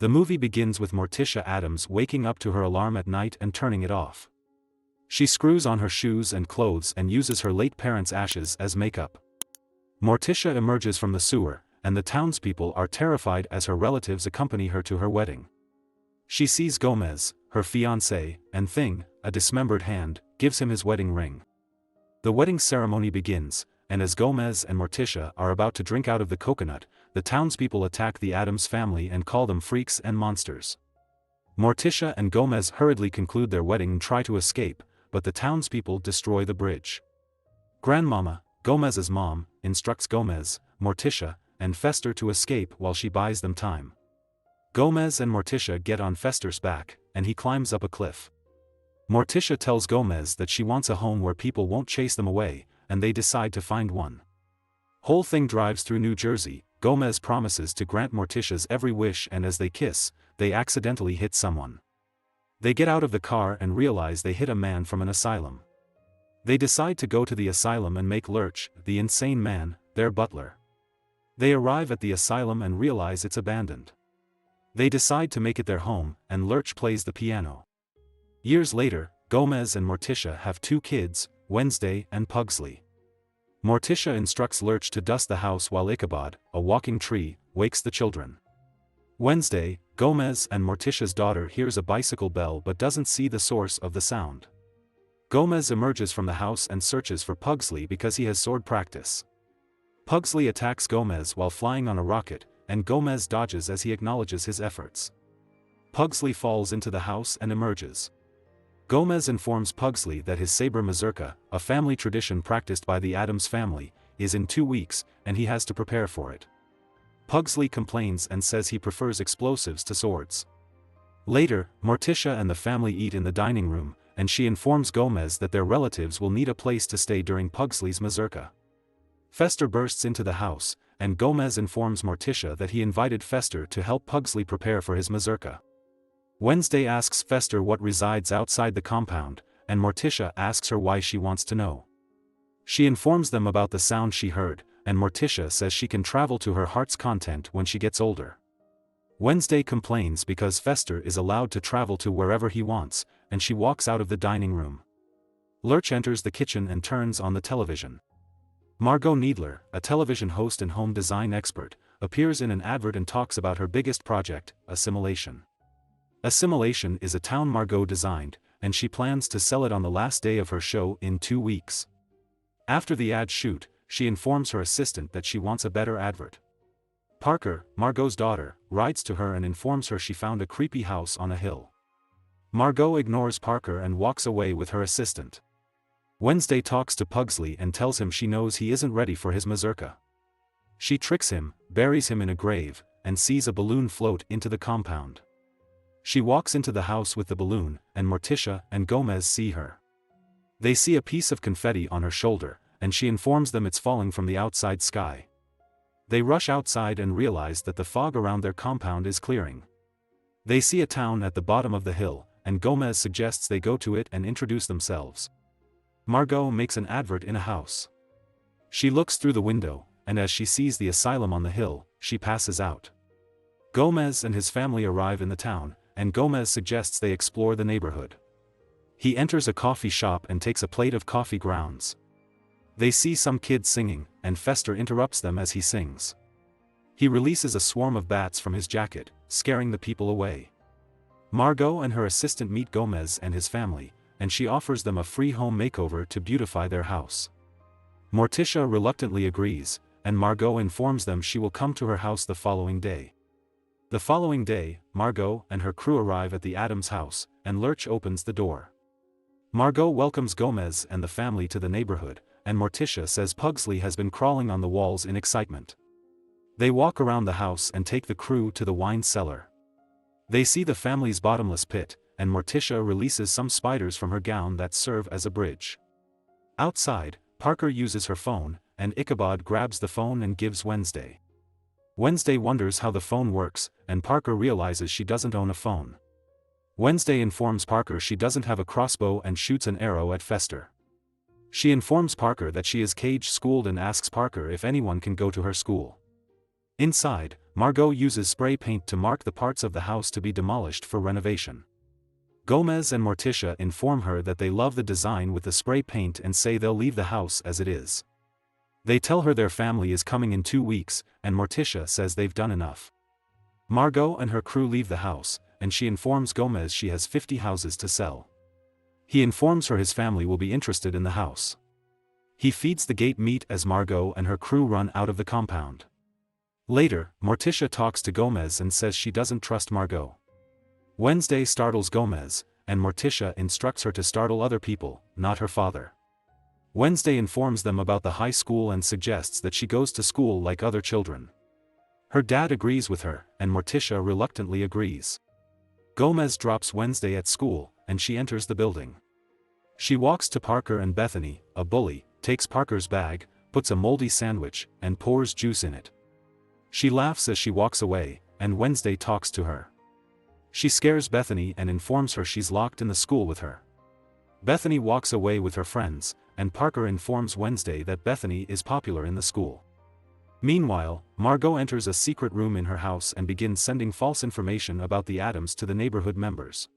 The movie begins with Morticia Addams waking up to her alarm at night and turning it off. She screws on her shoes and clothes and uses her late parents' ashes as makeup. Morticia emerges from the sewer, and the townspeople are terrified as her relatives accompany her to her wedding. She sees Gomez, her fiancé, and Thing, a dismembered hand, gives him his wedding ring. The wedding ceremony begins, and as Gomez and Morticia are about to drink out of the coconut, the townspeople attack the Addams family and call them freaks and monsters. Morticia and Gomez hurriedly conclude their wedding and try to escape, but the townspeople destroy the bridge. Grandmama, Gomez's mom, instructs Gomez, Morticia, and Fester to escape while she buys them time. Gomez and Morticia get on Fester's back, and he climbs up a cliff. Morticia tells Gomez that she wants a home where people won't chase them away, and they decide to find one. Whole Thing drives through New Jersey. Gomez promises to grant Morticia's every wish, and as they kiss, they accidentally hit someone. They get out of the car and realize they hit a man from an asylum. They decide to go to the asylum and make Lurch, the insane man, their butler. They arrive at the asylum and realize it's abandoned. They decide to make it their home, and Lurch plays the piano. Years later, Gomez and Morticia have 2 kids, Wednesday and Pugsley. Morticia instructs Lurch to dust the house while Ichabod, a walking tree, wakes the children. Wednesday, Gomez and Morticia's daughter hears a bicycle bell but doesn't see the source of the sound. Gomez emerges from the house and searches for Pugsley because he has sword practice. Pugsley attacks Gomez while flying on a rocket, and Gomez dodges as he acknowledges his efforts. Pugsley falls into the house and emerges. Gomez informs Pugsley that his saber mazurka, a family tradition practiced by the Addams family, is in 2 weeks, and he has to prepare for it. Pugsley complains and says he prefers explosives to swords. Later, Morticia and the family eat in the dining room, and she informs Gomez that their relatives will need a place to stay during Pugsley's mazurka. Fester bursts into the house, and Gomez informs Morticia that he invited Fester to help Pugsley prepare for his mazurka. Wednesday asks Fester what resides outside the compound, and Morticia asks her why she wants to know. She informs them about the sound she heard, and Morticia says she can travel to her heart's content when she gets older. Wednesday complains because Fester is allowed to travel to wherever he wants, and she walks out of the dining room. Lurch enters the kitchen and turns on the television. Margot Needler, a television host and home design expert, appears in an advert and talks about her biggest project, Assimilation. Assimilation is a town Margot designed, and she plans to sell it on the last day of her show in 2 weeks. After the ad shoot, she informs her assistant that she wants a better advert. Parker, Margot's daughter, rides to her and informs her she found a creepy house on a hill. Margot ignores Parker and walks away with her assistant. Wednesday talks to Pugsley and tells him she knows he isn't ready for his mazurka. She tricks him, buries him in a grave, and sees a balloon float into the compound. She walks into the house with the balloon, and Morticia and Gomez see her. They see a piece of confetti on her shoulder, and she informs them it's falling from the outside sky. They rush outside and realize that the fog around their compound is clearing. They see a town at the bottom of the hill, and Gomez suggests they go to it and introduce themselves. Margot makes an advert in a house. She looks through the window, and as she sees the asylum on the hill, she passes out. Gomez and his family arrive in the town, and Gomez suggests they explore the neighborhood. He enters a coffee shop and takes a plate of coffee grounds. They see some kids singing, and Fester interrupts them as he sings. He releases a swarm of bats from his jacket, scaring the people away. Margot and her assistant meet Gomez and his family, and she offers them a free home makeover to beautify their house. Morticia reluctantly agrees, and Margot informs them she will come to her house the following day. The following day, Margot and her crew arrive at the Addams house, and Lurch opens the door. Margot welcomes Gomez and the family to the neighborhood, and Morticia says Pugsley has been crawling on the walls in excitement. They walk around the house and take the crew to the wine cellar. They see the family's bottomless pit, and Morticia releases some spiders from her gown that serve as a bridge. Outside, Parker uses her phone, and Ichabod grabs the phone and gives Wednesday. Wednesday wonders how the phone works, and Parker realizes she doesn't own a phone. Wednesday informs Parker she doesn't have a crossbow and shoots an arrow at Fester. She informs Parker that she is cage-schooled and asks Parker if anyone can go to her school. Inside, Margot uses spray paint to mark the parts of the house to be demolished for renovation. Gomez and Morticia inform her that they love the design with the spray paint and say they'll leave the house as it is. They tell her their family is coming in 2 weeks, and Morticia says they've done enough. Margot and her crew leave the house, and she informs Gomez she has 50 houses to sell. He informs her his family will be interested in the house. He feeds the gate meat as Margot and her crew run out of the compound. Later, Morticia talks to Gomez and says she doesn't trust Margot. Wednesday startles Gomez, and Morticia instructs her to startle other people, not her father. Wednesday informs them about the high school and suggests that she goes to school like other children. Her dad agrees with her, and Morticia reluctantly agrees. Gomez drops Wednesday at school, and she enters the building. She walks to Parker and Bethany, a bully, takes Parker's bag, puts a moldy sandwich, and pours juice in it. She laughs as she walks away, and Wednesday talks to her. She scares Bethany and informs her she's locked in the school with her. Bethany walks away with her friends, and Parker informs Wednesday that Bethany is popular in the school. Meanwhile, Margot enters a secret room in her house and begins sending false information about the Addams to the neighborhood members.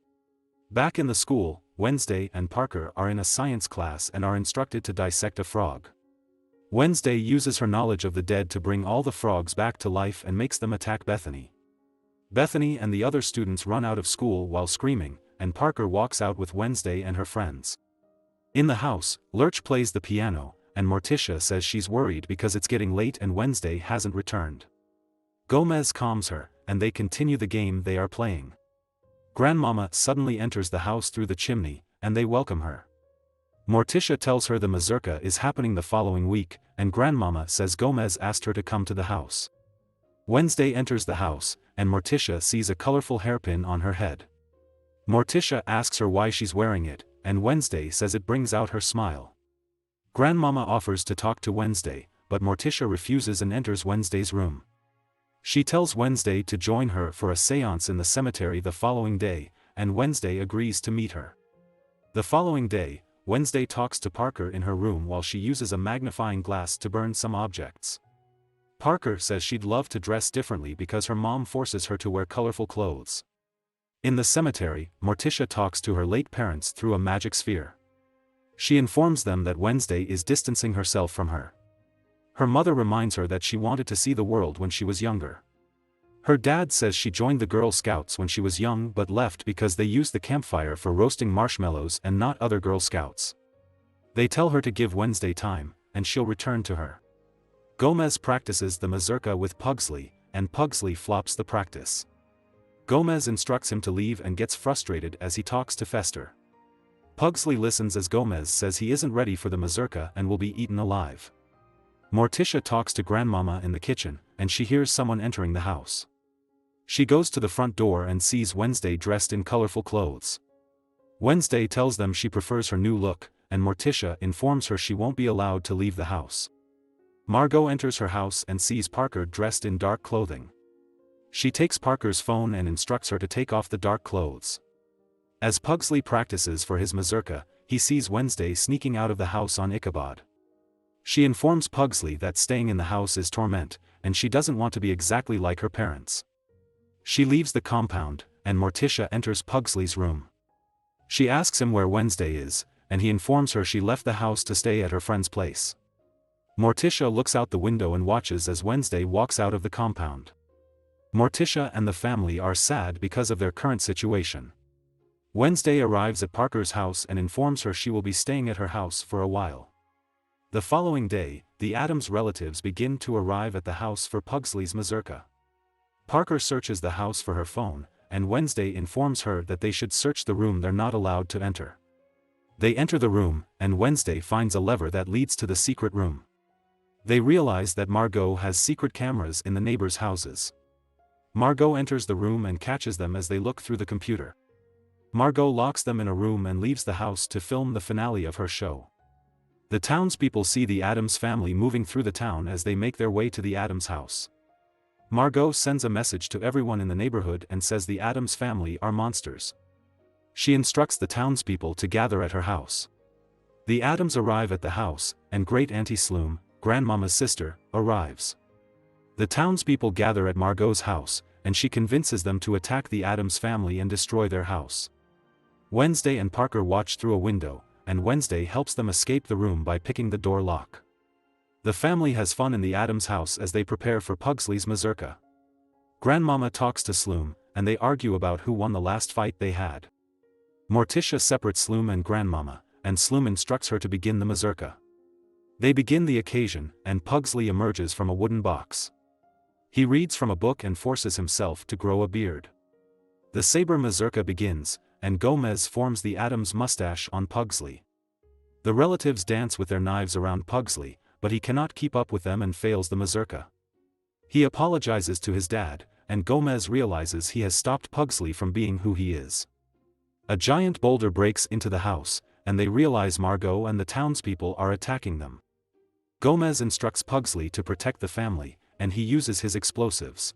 Back in the school, Wednesday and Parker are in a science class and are instructed to dissect a frog. Wednesday uses her knowledge of the dead to bring all the frogs back to life and makes them attack Bethany. Bethany and the other students run out of school while screaming, and Parker walks out with Wednesday and her friends. In the house, Lurch plays the piano, and Morticia says she's worried because it's getting late and Wednesday hasn't returned. Gomez calms her, and they continue the game they are playing. Grandmama suddenly enters the house through the chimney, and they welcome her. Morticia tells her the mazurka is happening the following week, and Grandmama says Gomez asked her to come to the house. Wednesday enters the house, and Morticia sees a colorful hairpin on her head. Morticia asks her why she's wearing it, and Wednesday says it brings out her smile. Grandmama offers to talk to Wednesday, but Morticia refuses and enters Wednesday's room. She tells Wednesday to join her for a séance in the cemetery the following day, and Wednesday agrees to meet her. The following day, Wednesday talks to Parker in her room while she uses a magnifying glass to burn some objects. Parker says she'd love to dress differently because her mom forces her to wear colorful clothes. In the cemetery, Morticia talks to her late parents through a magic sphere. She informs them that Wednesday is distancing herself from her. Her mother reminds her that she wanted to see the world when she was younger. Her dad says she joined the Girl Scouts when she was young but left because they used the campfire for roasting marshmallows and not other Girl Scouts. They tell her to give Wednesday time, and she'll return to her. Gomez practices the mazurka with Pugsley, and Pugsley flops the practice. Gomez instructs him to leave and gets frustrated as he talks to Fester. Pugsley listens as Gomez says he isn't ready for the mazurka and will be eaten alive. Morticia talks to Grandmama in the kitchen, and she hears someone entering the house. She goes to the front door and sees Wednesday dressed in colorful clothes. Wednesday tells them she prefers her new look, and Morticia informs her she won't be allowed to leave the house. Margot enters her house and sees Parker dressed in dark clothing. She takes Parker's phone and instructs her to take off the dark clothes. As Pugsley practices for his mazurka, he sees Wednesday sneaking out of the house on Ichabod. She informs Pugsley that staying in the house is torment, and she doesn't want to be exactly like her parents. She leaves the compound, and Morticia enters Pugsley's room. She asks him where Wednesday is, and he informs her she left the house to stay at her friend's place. Morticia looks out the window and watches as Wednesday walks out of the compound. Morticia and the family are sad because of their current situation. Wednesday arrives at Parker's house and informs her she will be staying at her house for a while. The following day, the Addams relatives begin to arrive at the house for Pugsley's mazurka. Parker searches the house for her phone, and Wednesday informs her that they should search the room they're not allowed to enter. They enter the room, and Wednesday finds a lever that leads to the secret room. They realize that Margot has secret cameras in the neighbors' houses. Margot enters the room and catches them as they look through the computer. Margot locks them in a room and leaves the house to film the finale of her show. The townspeople see the Addams family moving through the town as they make their way to the Addams house. Margot sends a message to everyone in the neighborhood and says the Addams family are monsters. She instructs the townspeople to gather at her house. The Addams arrive at the house, and Great Auntie Sloom, Grandmama's sister, arrives. The townspeople gather at Margot's house, and she convinces them to attack the Addams family and destroy their house. Wednesday and Parker watch through a window, and Wednesday helps them escape the room by picking the door lock. The family has fun in the Addams house as they prepare for Pugsley's mazurka. Grandmama talks to Sloom, and they argue about who won the last fight they had. Morticia separates Sloom and Grandmama, and Sloom instructs her to begin the mazurka. They begin the occasion, and Pugsley emerges from a wooden box. He reads from a book and forces himself to grow a beard. The saber mazurka begins, and Gomez forms the Addams mustache on Pugsley. The relatives dance with their knives around Pugsley, but he cannot keep up with them and fails the mazurka. He apologizes to his dad, and Gomez realizes he has stopped Pugsley from being who he is. A giant boulder breaks into the house, and they realize Margot and the townspeople are attacking them. Gomez instructs Pugsley to protect the family, and he uses his explosives.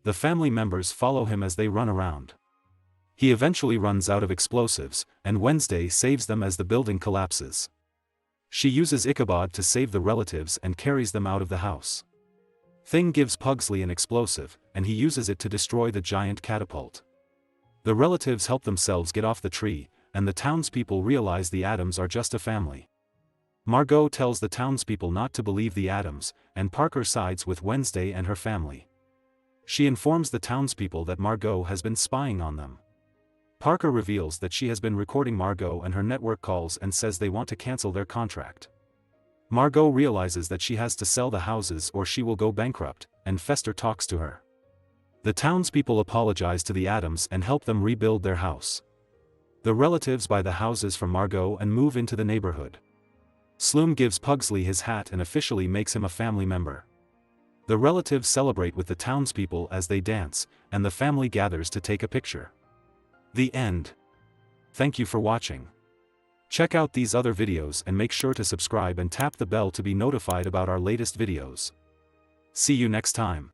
The family members follow him as they run around. He eventually runs out of explosives, and Wednesday saves them as the building collapses. She uses Ichabod to save the relatives and carries them out of the house. Thing gives Pugsley an explosive, and he uses it to destroy the giant catapult. The relatives help themselves get off the tree, and the townspeople realize the Addams are just a family. Margot tells the townspeople not to believe the Addams, and Parker sides with Wednesday and her family. She informs the townspeople that Margot has been spying on them. Parker reveals that she has been recording Margot and her network calls and says they want to cancel their contract. Margot realizes that she has to sell the houses or she will go bankrupt, and Fester talks to her. The townspeople apologize to the Addams and help them rebuild their house. The relatives buy the houses from Margot and move into the neighborhood. Sloom gives Pugsley his hat and officially makes him a family member. The relatives celebrate with the townspeople as they dance, and the family gathers to take a picture. The end. Thank you for watching. Check out these other videos and make sure to subscribe and tap the bell to be notified about our latest videos. See you next time.